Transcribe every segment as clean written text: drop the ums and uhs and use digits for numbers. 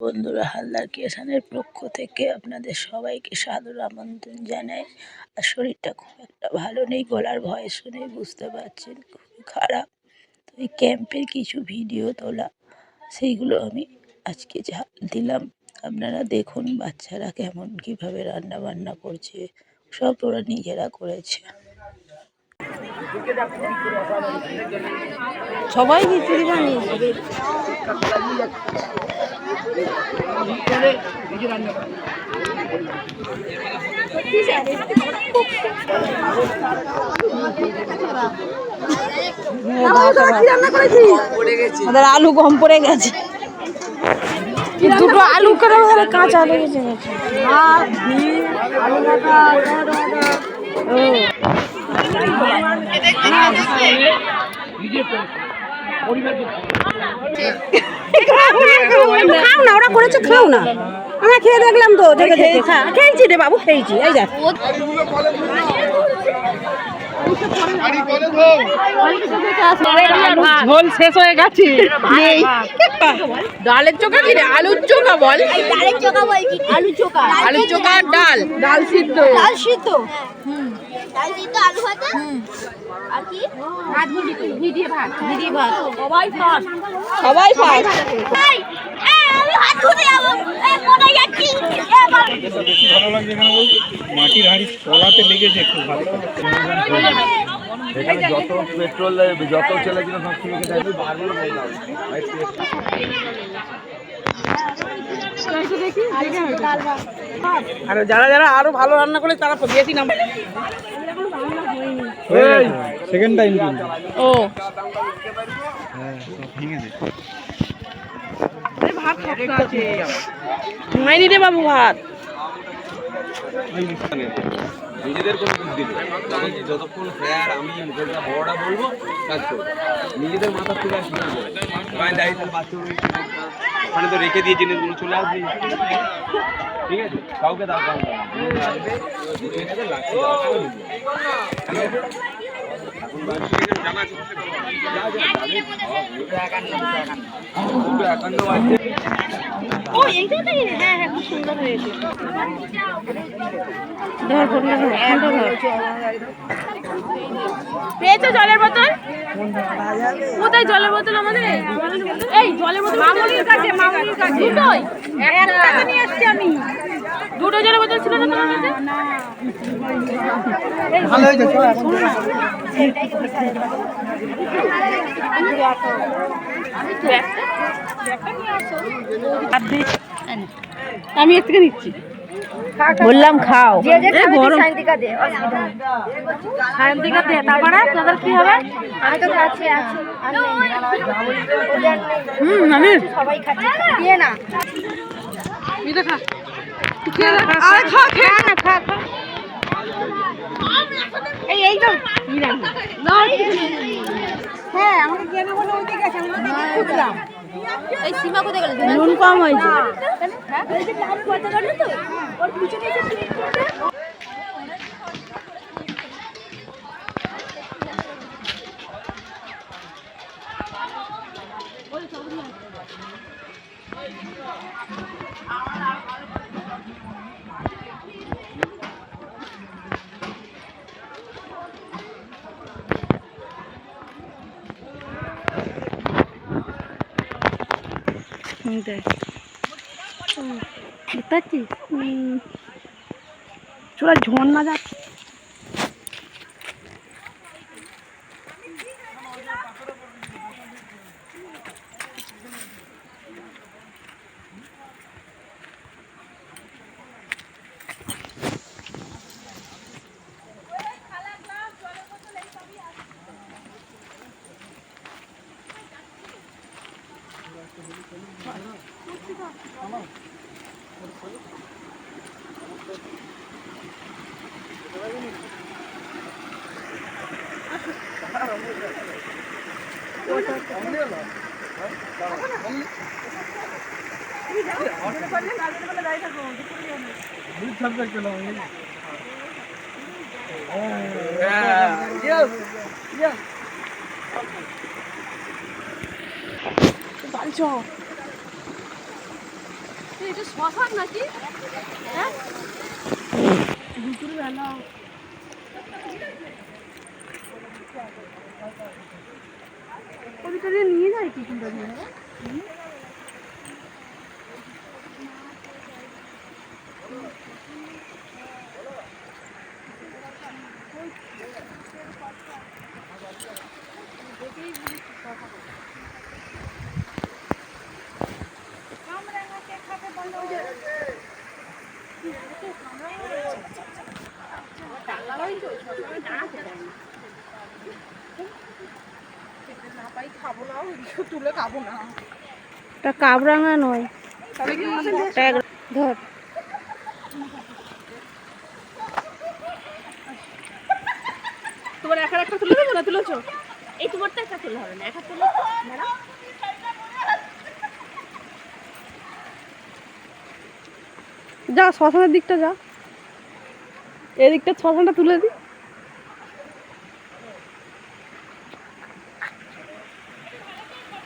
বন্ধুরা, হালদার ক্রিয়েশনের পক্ষ থেকে আপনাদের সবাইকে সাদর আমন্ত্রণ জানাই। আর শরীরটা খুব একটা ভালো নেই, গলার ভয়েস শুনেই বুঝতে পারছেন খুবই খারাপ। তো এই ক্যাম্পের কিছু ভিডিও তোলা, সেইগুলো আমি আজকে দিলাম। আপনারা দেখুন বাচ্চারা কেমন কিভাবে রান্না বান্না করছে, সব ওরা নিজেরা করেছে। সবাই খিচুড়ি বানিয়েছে। ওদের আলু কম পড়ে গেছে, দুটো আলু করে কাঁচা আলু গেছে। খাও না, ওরা করেছে, খাও না। আমরা খেয়ে দেখলাম তো, খেয়েছি রে বাবু, খেয়েছি। এই দেখ ঝোল শেষ হয়ে গেছে। ডালের চোখা কি রে? আলুর চোখা বল। ডালের চোখা বল কি? আলু চোখা, আলু চোখা, ডাল, ডাল সিদ্ধ, ডাল সিদ্ধ, ডাল সিদ্ধ, আলু ভাজা, আর কি ভাত, ভিডিয়ে ভাত, ভিডিয়ে ভাত। সবাই ফার্স্ট, সবাই ফার্স্ট। আমি হাত ধুতে যাব, কোথায় যাচ্ছি? ভালো লাগছে এখানে, মাটির হাঁড়ি তলাতে লেগেছে, একটু ভালো। এখানে যত পেট্রোল যত চলেছিল সব ঠিক আছে। আমি বারবার বললাম আর যারা যারা আরো ভালো রান্না করে তারা বেশি নাম্বার। সেকেন্ড টাইম ও হ্যাঁ, সব ভেঙে দে। ভাত শক্ত আছে, ঘুমাইনি রে বাবু ভাত। নিজেদের কোনো বুদ্ধি নেই, যতক্ষণ স্যার আমি মুখেরটা বড়টা বলবো কাজ করবো। নিজেদের মাথার থেকে আর কিছু বলে আমি দাঁড়িয়ে বাচ্চা ওখানে তো রেখে দিয়ে জিনিসগুলো চলে আসবি, ঠিক আছে? কাউকে দরকার লাগবে পেয়েছো জলের বোতল? কোথায় জলের বোতল আমাদের? এই জলের বোতল মামুনির কাছে, মামুনির কাছে দুটোই একটা নিয়ে আসছি আমি। দুটো জলের বোতল ছিল না তোমার কাছে? না, ভালো হয়েছে। চল আমি এর থেকে নিচ্ছি, বললাম খাও। সায়ন্তিকা দে, তারপরে তোদের কি হবে? আমি তো খাচ্ছি, আমি সবাই খাচ্ছি, দিয়ে না মিলে খা, আরে খা, খা না, খা খা। এই এইদম না, হ্যাঁ আমাকে কেন বলে ওইদিকে গেছে, আমি খুঁজলাম। এই সীমা কোথায় গেল? নুন কম হয়েছে। হ্যাঁ ওই যে লাল কথা বলল তো, ওর পিছনে এসে ক্লিক করবে। চূড়া ঝর্ণা যাচ্ছে। এটা শ্মশান নাকি? হ্যাঁ দুপুরবেলা ওদিকে নিয়ে যায় কি সুন্দর নিয়ে তুলে খাবো না। এটা কাবরাঙা নয়, ধর তোমার একা একটা তুলে দেবো না? তুলেছো? এই তোমারটা একটা তুলে হবে না, একা তুলে যা শ্মশানের দিকটা যা, এদিকটা শ্মশানটা তুলে দি।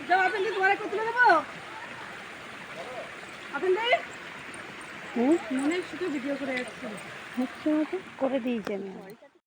যাও আপেল তোমার একটা তুলে দেবো। আপেল মনে শুধু ভিডিও করে যাচ্ছি করে দিয়েছি আমি।